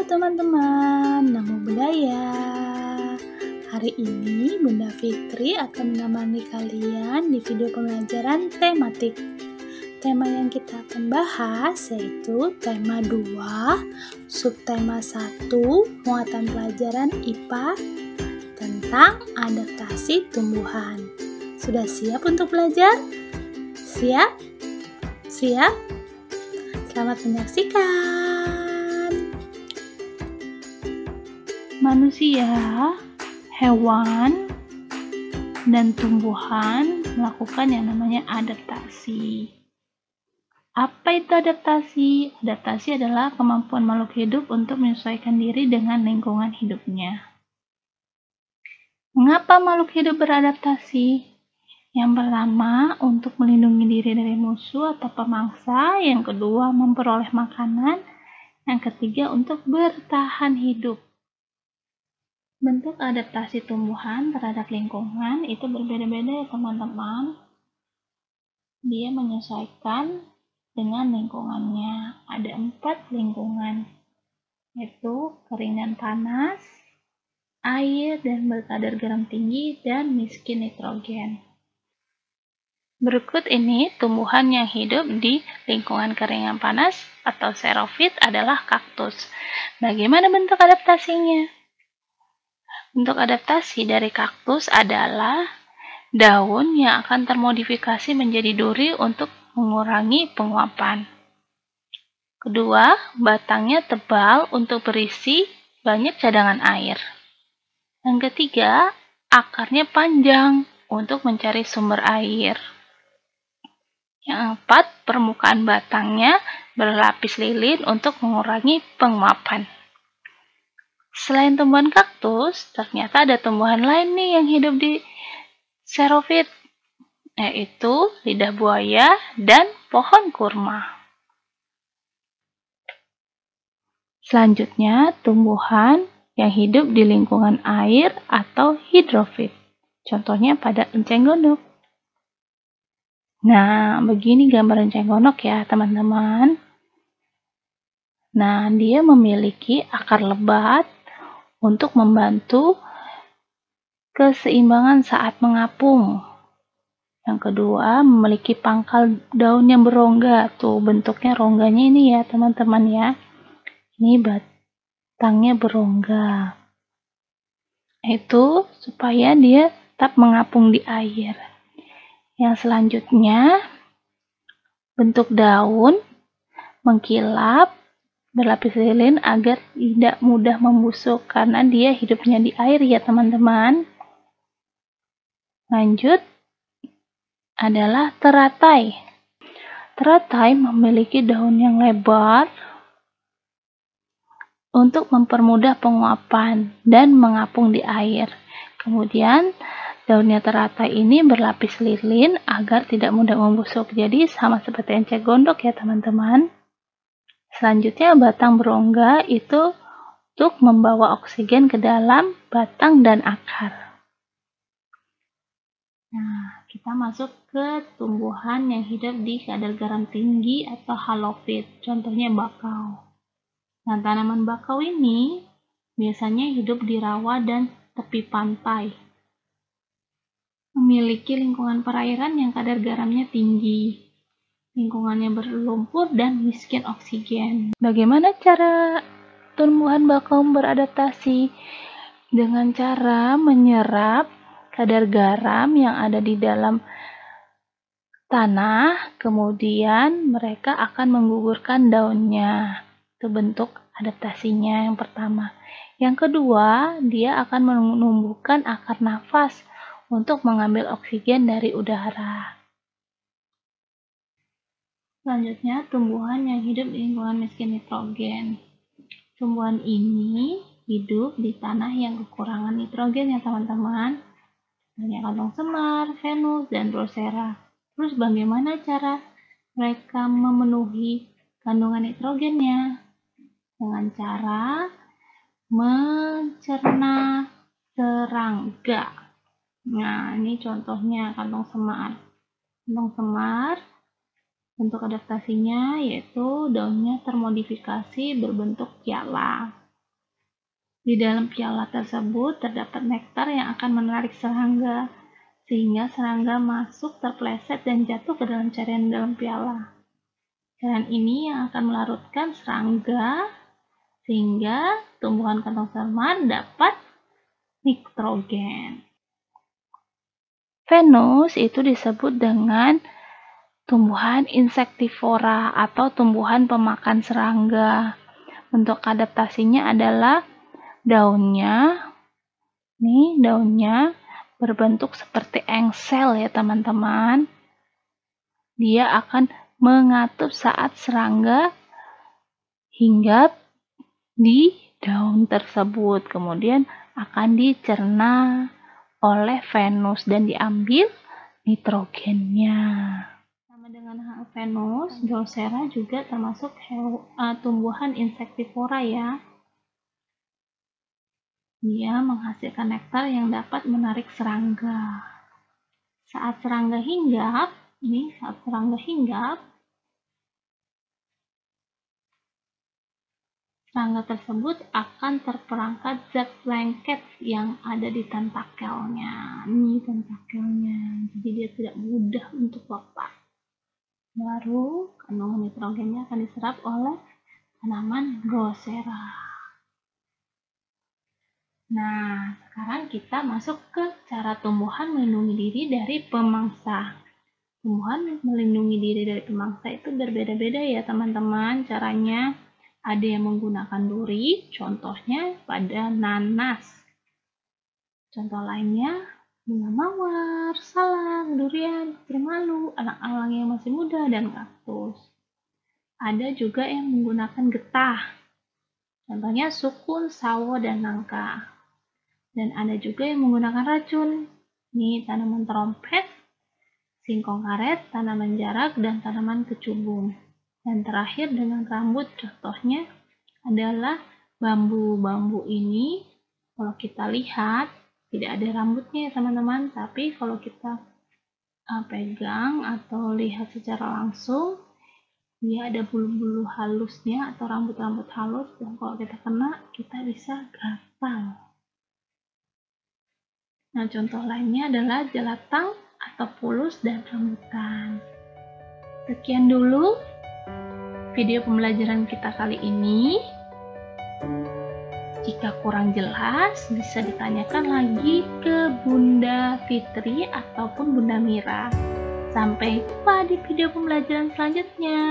teman-teman, Namo Buddhaya. Hari ini Bunda Fitri akan menemani kalian di video pembelajaran tematik. Tema yang kita akan bahas yaitu tema 2, subtema 1, muatan pelajaran IPA tentang adaptasi tumbuhan. Sudah siap untuk belajar? Siap? Siap? Selamat menyaksikan. Manusia, hewan, dan tumbuhan melakukan yang namanya adaptasi. Apa itu adaptasi? Adaptasi adalah kemampuan makhluk hidup untuk menyesuaikan diri dengan lingkungan hidupnya. Mengapa makhluk hidup beradaptasi? Yang pertama, untuk melindungi diri dari musuh atau pemangsa. Yang kedua, memperoleh makanan. Yang ketiga, untuk bertahan hidup. Bentuk adaptasi tumbuhan terhadap lingkungan itu berbeda-beda ya teman-teman. Dia menyesuaikan dengan lingkungannya. Ada 4 lingkungan, yaitu kering dan panas, air dan berkadar garam tinggi, dan miskin nitrogen. Berikut ini tumbuhan yang hidup di lingkungan kering yang panas atau xerofit adalah kaktus. Bagaimana bentuk adaptasinya? Bentuk adaptasi dari kaktus adalah daun yang akan termodifikasi menjadi duri untuk mengurangi penguapan. Kedua, batangnya tebal untuk berisi banyak cadangan air. Yang ketiga, akarnya panjang untuk mencari sumber air. Yang keempat, permukaan batangnya berlapis lilin untuk mengurangi penguapan. Selain tumbuhan kaktus, ternyata ada tumbuhan lain nih yang hidup di xerofit, yaitu lidah buaya dan pohon kurma. Selanjutnya, tumbuhan yang hidup di lingkungan air atau hidrofit. Contohnya pada enceng gondok. Nah, begini gambar enceng gondok ya, teman-teman. Nah, dia memiliki akar lebat untuk membantu keseimbangan saat mengapung. Yang kedua, memiliki pangkal daun yang berongga. Tuh, bentuknya rongganya ini ya, teman-teman ya. Ini batangnya berongga. Itu supaya dia tetap mengapung di air. Yang selanjutnya, bentuk daun mengkilap berlapis lilin agar tidak mudah membusuk karena dia hidupnya di air ya teman-teman. Lanjut adalah teratai. Teratai memiliki daun yang lebar untuk mempermudah penguapan dan mengapung di air. Kemudian daunnya teratai ini berlapis lilin agar tidak mudah membusuk. Jadi sama seperti enceng gondok ya teman-teman. Selanjutnya batang berongga itu untuk membawa oksigen ke dalam batang dan akar. Nah, kita masuk ke tumbuhan yang hidup di kadar garam tinggi atau halofit, contohnya bakau. Nah, tanaman bakau ini biasanya hidup di rawa dan tepi pantai. Memiliki lingkungan perairan yang kadar garamnya tinggi. Lingkungannya berlumpur dan miskin oksigen. Bagaimana cara tumbuhan bakau beradaptasi? Dengan cara menyerap kadar garam yang ada di dalam tanah, kemudian mereka akan menggugurkan daunnya. Itu bentuk adaptasinya yang pertama. Yang kedua, dia akan menumbuhkan akar nafas untuk mengambil oksigen dari udara. Selanjutnya, tumbuhan yang hidup di lingkungan miskin nitrogen. Tumbuhan ini hidup di tanah yang kekurangan nitrogen ya teman-teman. Banyak kantong semar, Venus, dan Drosera. Terus bagaimana cara mereka memenuhi kandungan nitrogennya? Dengan cara mencerna serangga. Nah, ini contohnya kantong semar. Kantong semar bentuk adaptasinya yaitu daunnya termodifikasi berbentuk piala. Di dalam piala tersebut terdapat nektar yang akan menarik serangga, sehingga serangga masuk, terpeleset, dan jatuh ke dalam cairan dalam piala. Cairan ini yang akan melarutkan serangga, sehingga tumbuhan kantong semak dapat nitrogen. Venus itu disebut dengan tumbuhan insektivora atau tumbuhan pemakan serangga. Bentuk adaptasinya adalah daunnya berbentuk seperti engsel ya teman-teman. Dia akan mengatup saat serangga hinggap di daun tersebut, kemudian akan dicerna oleh Venus dan diambil nitrogennya. Sama dengan Venus, Drosera juga termasuk tumbuhan insektivora ya. Dia menghasilkan nektar yang dapat menarik serangga. Saat serangga hinggap, serangga tersebut akan terperangkap zat lengket yang ada di tentakelnya. Ini tentakelnya, jadi dia tidak mudah untuk lepas. Baru kandungan nitrogennya akan diserap oleh tanaman Drosera. Nah, sekarang kita masuk ke cara tumbuhan melindungi diri dari pemangsa. Tumbuhan melindungi diri dari pemangsa itu berbeda-beda ya teman-teman caranya. Ada yang menggunakan duri, contohnya pada nanas. Contoh lainnya bunga mawar, salam, durian, malu, alang-alang yang masih muda, dan kaktus. Ada juga yang menggunakan getah, contohnya sukun, sawo, dan nangka. Dan ada juga yang menggunakan racun, ini tanaman trompet, singkong karet, tanaman jarak, dan tanaman kecubung. Dan terakhir dengan rambut, contohnya adalah bambu. Bambu ini kalau kita lihat tidak ada rambutnya ya teman-teman, tapi kalau kita pegang atau lihat secara langsung, dia ada bulu-bulu halusnya atau rambut-rambut halus, dan kalau kita kena kita bisa gatal. Nah, contoh lainnya adalah jelatang atau pulus dan rambutan. Sekian dulu video pembelajaran kita kali ini. Jika kurang jelas, bisa ditanyakan lagi ke Bunda Fitri ataupun Bunda Mira. Sampai jumpa di video pembelajaran selanjutnya.